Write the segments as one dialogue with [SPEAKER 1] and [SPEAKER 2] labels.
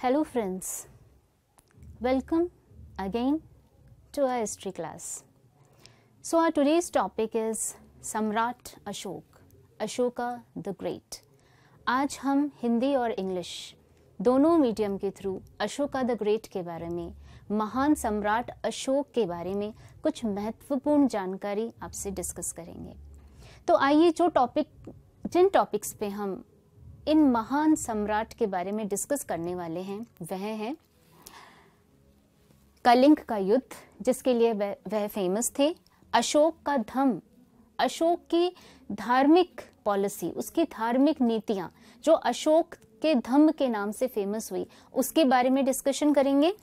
[SPEAKER 1] Hello friends, welcome again to our history class. So our today's topic is सम्राट Ashok, Ashoka the great. आज हम हिंदी और English दोनों medium के थ्रू अशोका द ग्रेट के बारे में, महान सम्राट अशोक के बारे में कुछ महत्वपूर्ण जानकारी आपसे डिस्कस करेंगे. तो आइए जिन टॉपिक्स पे हम इन महान सम्राट के बारे में डिस्कस करने वाले हैं वह है कलिंग का युद्ध, जिसके लिए वह फेमस थे. अशोक का धम्म, अशोक की धार्मिक पॉलिसी, उसकी धार्मिक नीतियां जो अशोक के धम्म के नाम से फेमस हुई, उसके बारे में डिस्कशन करेंगे.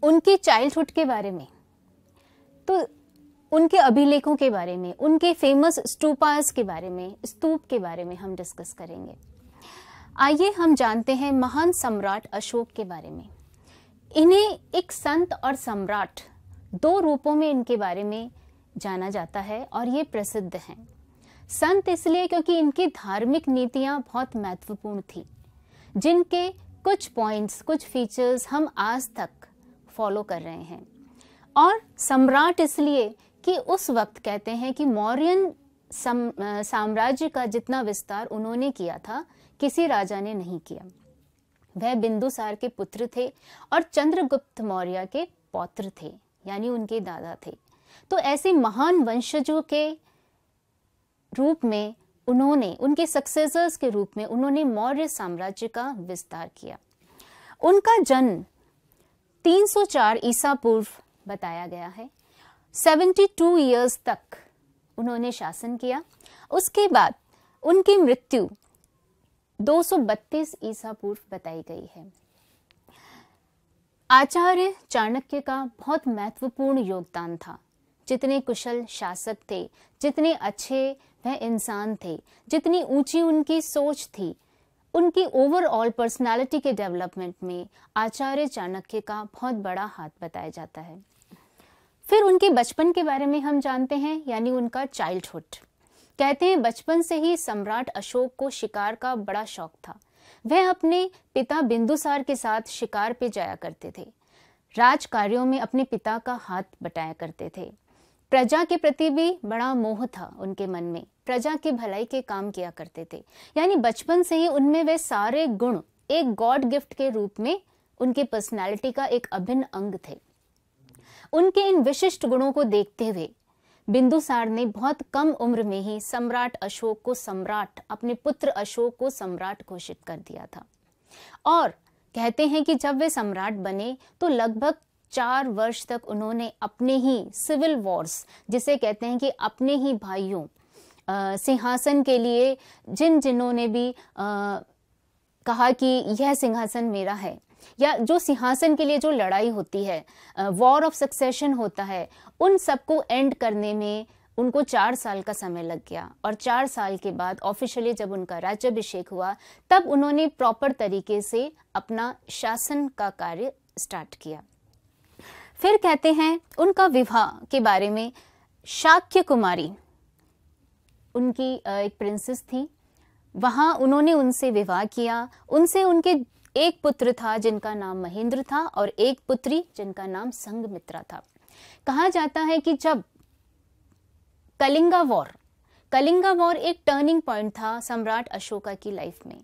[SPEAKER 1] उनके चाइल्डहुड के बारे में, तो उनके अभिलेखों के बारे में, उनके फेमस स्तूपास के बारे में, स्तूप के बारे में हम डिस्कस करेंगे. आइए हम जानते हैं महान सम्राट अशोक के बारे में. इन्हें एक संत और सम्राट दो रूपों में इनके बारे में जाना जाता है और ये प्रसिद्ध हैं. संत इसलिए क्योंकि इनकी धार्मिक नीतियां बहुत महत्वपूर्ण थी, जिनके कुछ पॉइंट्स, कुछ फीचर्स हम आज तक फॉलो कर रहे हैं. और सम्राट इसलिए कि उस वक्त कहते हैं कि मौर्यन साम्राज्य का जितना विस्तार उन्होंने किया था किसी राजा ने नहीं किया. वह बिंदुसार के पुत्र थे और चंद्रगुप्त मौर्य के पौत्र थे, यानी उनके दादा थे. तो ऐसे महान वंशजों के रूप में उन्होंने, उनके सक्सेसर्स के रूप में उन्होंने मौर्य साम्राज्य का विस्तार किया. उनका जन्म 304 ईसा पूर्व बताया गया है. 72 इयर्स तक उन्होंने शासन किया. उसके बाद उनकी मृत्यु 232 ईसा पूर्व बताई गई है. आचार्य चाणक्य का बहुत महत्वपूर्ण योगदान था. जितने कुशल शासक थे, जितने अच्छे वह इंसान थे, जितनी ऊंची उनकी सोच थी, उनकी ओवरऑल पर्सनालिटी के डेवलपमेंट में आचार्य चाणक्य का बहुत बड़ा हाथ बताया जाता है. फिर उनके बचपन के बारे में हम जानते हैं, यानी उनका चाइल्डहुड. कहते हैं बचपन से ही सम्राट अशोक को शिकार का बड़ा शौक था. वह अपने पिता बिंदुसार के साथ शिकार पे जाया करते थे. राज कार्यों में अपने पिता का हाथ बटाया करते थे. प्रजा के प्रति भी बड़ा मोह था उनके मन में. प्रजा की भलाई के काम किया करते थे. यानी बचपन से ही उनमें वे सारे गुण एक गॉड गिफ्ट के रूप में उनकी पर्सनालिटी का एक अभिन्न अंग थे. उनके इन विशिष्ट गुणों को देखते हुए बिंदुसार ने बहुत कम उम्र में ही सम्राट अशोक को सम्राट, अपने पुत्र अशोक को सम्राट घोषित कर दिया था. और कहते हैं कि जब वे सम्राट बने तो लगभग 4 वर्ष तक उन्होंने अपने ही सिविल वॉर्स, जिसे कहते हैं कि अपने ही भाइयों, सिंहासन के लिए जिन्होंने भी कहा कि यह सिंहासन मेरा है, या जो सिंहासन के लिए जो लड़ाई होती है, वॉर ऑफ सक्सेशन होता है, उन सबको एंड करने में उनको 4 साल का समय लग गया. और 4 साल के बाद ऑफिशियली जब उनका राज्याभिषेक हुआ तब उन्होंने प्रॉपर तरीके से अपना शासन का कार्य स्टार्ट किया. फिर कहते हैं उनका विवाह के बारे में. शाक्य कुमारी उनकी एक प्रिंसेस थी, वहां उन्होंने उनसे विवाह किया. उनसे उनके एक पुत्र था जिनका नाम महेंद्र था और एक पुत्री जिनका नाम संघमित्रा था. कहा जाता है कि जब कलिंगा वॉर एक टर्निंग पॉइंट था सम्राट अशोका की लाइफ में.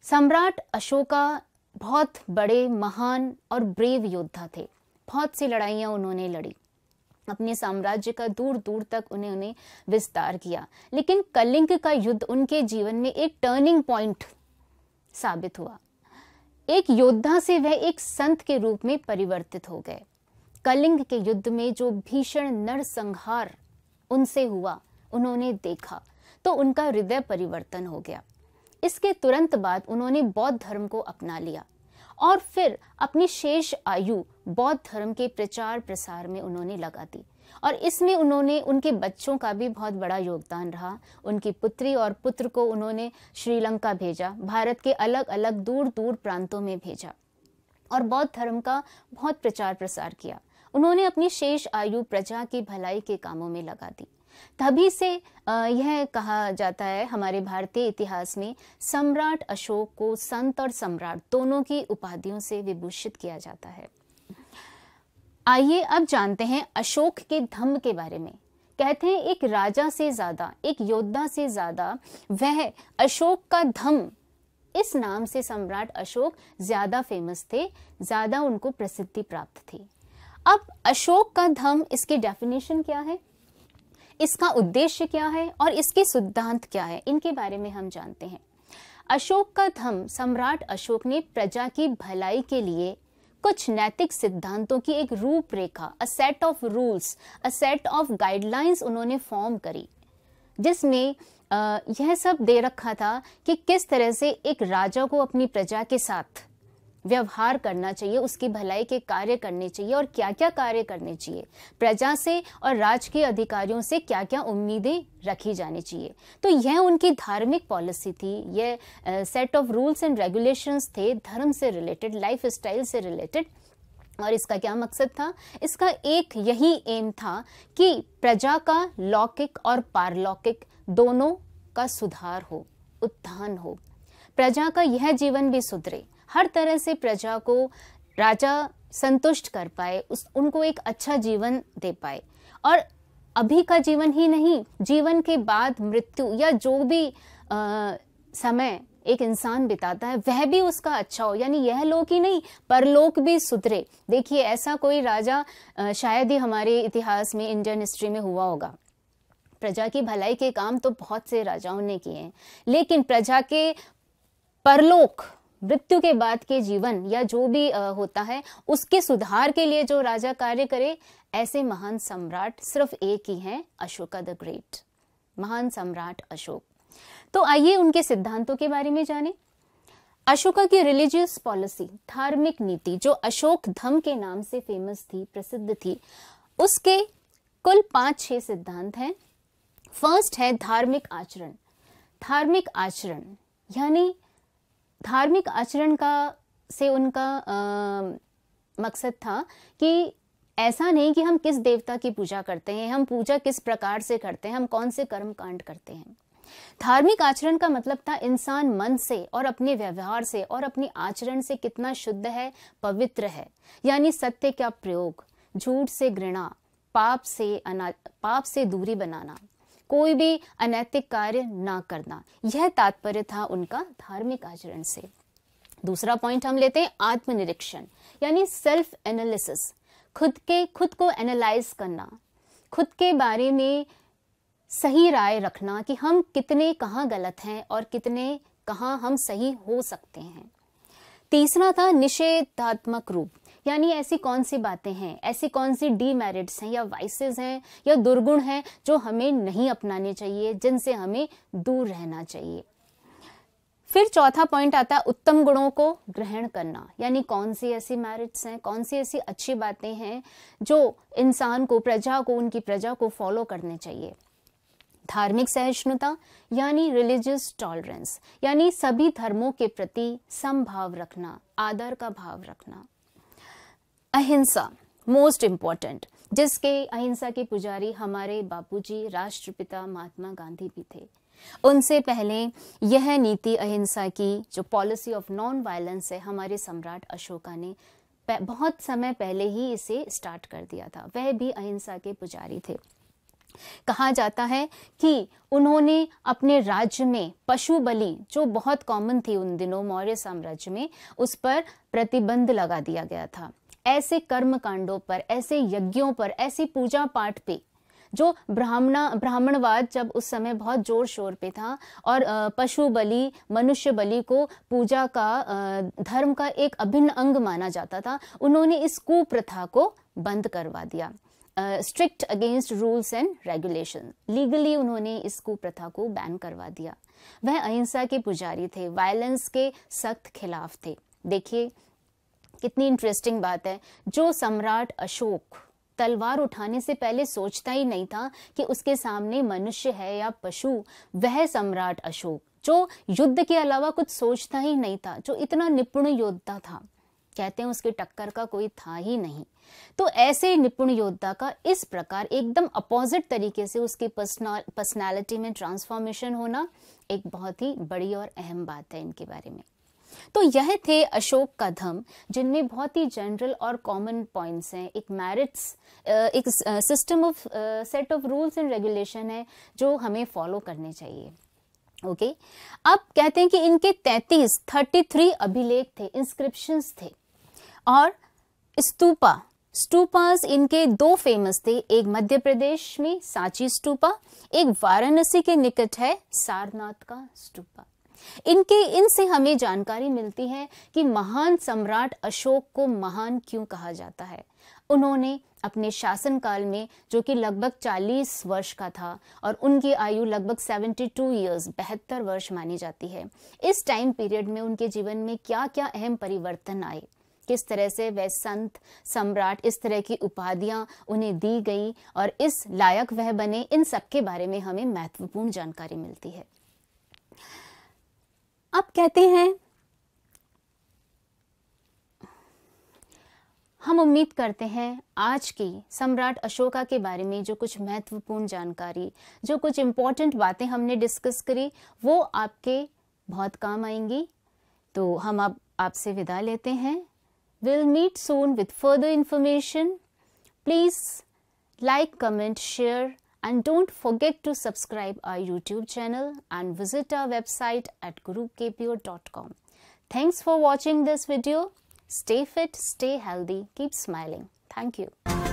[SPEAKER 1] सम्राट अशोका बहुत बड़े, महान और ब्रेव योद्धा थे. बहुत सी लड़ाइयां उन्होंने लड़ी, अपने साम्राज्य का दूर दूर तक उन्होंने विस्तार किया. लेकिन कलिंग का युद्ध उनके जीवन में एक टर्निंग पॉइंट साबित हुआ. एक योद्धा से वह एक संत के रूप में परिवर्तित हो गए. कलिंग के युद्ध में जो भीषण नरसंहार उनसे हुआ उन्होंने देखा तो उनका हृदय परिवर्तन हो गया. इसके तुरंत बाद उन्होंने बौद्ध धर्म को अपना लिया और फिर अपनी शेष आयु बौद्ध धर्म के प्रचार प्रसार में उन्होंने लगा दी. और इसमें उन्होंने, उनके बच्चों का भी बहुत बड़ा योगदान रहा. उनकी पुत्री और पुत्र को उन्होंने श्रीलंका भेजा, भारत के अलग अलग दूर दूर प्रांतों में भेजा और बौद्ध धर्म का बहुत प्रचार प्रसार किया. उन्होंने अपनी शेष आयु प्रजा की भलाई के कामों में लगा दी. तभी से यह कहा जाता है हमारे भारतीय इतिहास में सम्राट अशोक को संत और सम्राट दोनों की उपाधियों से विभूषित किया जाता है। आइए अब जानते हैं अशोक के धम्म के बारे में। कहते हैं एक राजा से ज्यादा, एक योद्धा से ज्यादा वह अशोक का धम्म, इस नाम से सम्राट अशोक ज्यादा फेमस थे, ज्यादा उनको प्रसिद्धि प्राप्त थी। अब अशोक का धम्म, इसकी डेफिनेशन क्या है, इसका उद्देश्य क्या है और इसके सिद्धांत क्या है, इनके बारे में हम जानते हैं। अशोक का धम्म, सम्राट अशोक ने प्रजा की भलाई के लिए कुछ नैतिक सिद्धांतों की एक रूपरेखा, a set of rules, a set of guidelines उन्होंने फॉर्म करी, जिसमें यह सब दे रखा था कि किस तरह से एक राजा को अपनी प्रजा के साथ व्यवहार करना चाहिए, उसकी भलाई के कार्य करने चाहिए और क्या क्या कार्य करने चाहिए, प्रजा से और राजकीय अधिकारियों से क्या क्या उम्मीदें रखी जानी चाहिए। तो यह उनकी धार्मिक पॉलिसी थी, यह set of rules and regulations थे, धर्म से रिलेटेड, लाइफ स्टाइल से रिलेटेड। और इसका क्या मकसद था, इसका एक यही एम था कि प्रजा का लौकिक और पारलौकिक दोनों का सुधार हो, उत्थान हो, प्रजा का यह जीवन भी सुधरे, हर तरह से प्रजा को राजा संतुष्ट कर पाए, उनको एक अच्छा जीवन दे पाए। और अभी का जीवन ही नहीं, जीवन के बाद मृत्यु या जो भी समय एक इंसान बिताता है वह भी उसका अच्छा हो, यानी यह लोक ही नहीं परलोक भी सुधरे। देखिए ऐसा कोई राजा शायद ही हमारे इतिहास में, इंडियन हिस्ट्री में हुआ होगा। प्रजा की भलाई के काम तो बहुत से राजाओं ने किए हैं, लेकिन प्रजा के परलोक, मृत्यु के बाद के जीवन या जो भी होता है उसके सुधार के लिए जो राजा कार्य करे, ऐसे महान सम्राट सिर्फ एक ही हैं, अशोका द ग्रेट, महान सम्राट अशोक। तो आइए उनके सिद्धांतों के बारे में जानें। अशोका की रिलीजियस पॉलिसी, धार्मिक नीति, जो अशोक धम्म के नाम से फेमस थी, प्रसिद्ध थी, उसके कुल 5-6 सिद्धांत हैं। फर्स्ट है धार्मिक आचरण। धार्मिक आचरण यानी धार्मिक आचरण का से उनका मकसद था कि ऐसा नहीं कि हम किस देवता की पूजा करते हैं, हम पूजा किस प्रकार से करते हैं, हम कौन से कर्म कांड करते हैं। धार्मिक आचरण का मतलब था इंसान मन से और अपने व्यवहार से और अपने आचरण से कितना शुद्ध है, पवित्र है, यानी सत्य का प्रयोग, झूठ से घृणा, पाप से दूरी बनाना, कोई भी अनैतिक कार्य ना करना, यह तात्पर्य था उनका धार्मिक आचरण से। दूसरा पॉइंट हम लेते हैं आत्मनिरीक्षण, यानी सेल्फ एनालिसिस, खुद को एनालाइज करना, खुद के बारे में सही राय रखना कि हम कितने कहाँ गलत हैं और कितने कहाँ हम सही हो सकते हैं। तीसरा था निषेधात्मक रूप, यानी ऐसी कौन सी बातें हैं, ऐसी कौन सी डीमेरिट्स हैं या वाइसेस हैं या दुर्गुण हैं जो हमें नहीं अपनाने चाहिए, जिनसे हमें दूर रहना चाहिए। फिर चौथा पॉइंट आता है उत्तम गुणों को ग्रहण करना, यानी कौन सी ऐसी मेरिट्स हैं, कौन सी ऐसी अच्छी बातें हैं जो इंसान को, प्रजा को, उनकी प्रजा को फॉलो करने चाहिए। धार्मिक सहिष्णुता यानी रिलीजियस टॉलरेंस, यानी सभी धर्मों के प्रति समभाव रखना, आदर का भाव रखना। अहिंसा मोस्ट इम्पोर्टेंट, जिसके अहिंसा के पुजारी हमारे बापूजी राष्ट्रपिता महात्मा गांधी भी थे। उनसे पहले यह नीति अहिंसा की जो पॉलिसी ऑफ नॉन वायलेंस है, हमारे सम्राट अशोका ने बहुत समय पहले ही इसे स्टार्ट कर दिया था। वह भी अहिंसा के पुजारी थे। कहा जाता है कि उन्होंने अपने राज्य में पशु बलि, जो बहुत कॉमन थी उन दिनों मौर्य साम्राज्य में, उस पर प्रतिबंध लगा दिया गया था। ऐसे कर्म कांडों पर, ऐसे यज्ञों पर, ऐसी पूजा पाठ पे जो ब्राह्मणवाद जब उस समय बहुत जोर शोर पे था और पशु बलि, मनुष्य बलि को पूजा का, धर्म का एक अभिन्न अंग माना जाता था, उन्होंने इस कुप्रथा को बंद करवा दिया। Strict against rules and regulation, legally उन्होंने इस कुप्रथा को बैन करवा दिया। वह अहिंसा के पुजारी थे, वायलेंस के सख्त खिलाफ थे। देखिए कितनी इंटरेस्टिंग बात है, जो सम्राट अशोक तलवार उठाने से पहले सोचता ही नहीं था कि उसके सामने मनुष्य है या पशु, वह सम्राट अशोक जो युद्ध के अलावा कुछ सोचता ही नहीं था, जो इतना निपुण योद्धा था, कहते हैं उसके टक्कर का कोई था ही नहीं। तो ऐसे निपुण योद्धा का इस प्रकार एकदम अपोजिट तरीके से उसकी पर्सनालिटी में ट्रांसफॉर्मेशन होना एक बहुत ही बड़ी और अहम बात है इनके बारे में। तो यह थे अशोक का धम्म, जिनमें बहुत ही जनरल और कॉमन पॉइंट्स हैं, एक मेरिट्स, एक system of set of rules and regulation है जो हमें फॉलो करने चाहिए। ओके अब कहते हैं कि इनके 33 अभिलेख थे, इंस्क्रिप्शंस थे, और स्टूपास इनके 2 फेमस थे, एक मध्य प्रदेश में सांची स्टूपा, एक वाराणसी के निकट है सारनाथ का स्टूपा। इनसे हमें जानकारी मिलती है कि महान सम्राट अशोक को महान क्यों कहा जाता है। उन्होंने अपने शासनकाल में, जो कि लगभग 40 वर्ष का था और उनकी आयु लगभग 72 ईयर्स 72 वर्ष मानी जाती है, इस टाइम पीरियड में उनके जीवन में क्या क्या अहम परिवर्तन आए, किस तरह से वह संत सम्राट, इस तरह की उपाधियां उन्हें दी गई और इस लायक वह बने, इन सब के बारे में हमें महत्वपूर्ण जानकारी मिलती है। अब कहते हैं, हम उम्मीद करते हैं आज की सम्राट अशोका के बारे में जो कुछ महत्वपूर्ण जानकारी, जो कुछ इंपॉर्टेंट बातें हमने डिस्कस करी, वो आपके बहुत काम आएंगी। तो हम अब आपसे विदा लेते हैं। We'll meet soon with further information. Please like, comment, share, and don't forget to subscribe our YouTube channel and visit our website at gurukpure.com. Thanks for watching this video. Stay fit, stay healthy, keep smiling. Thank you.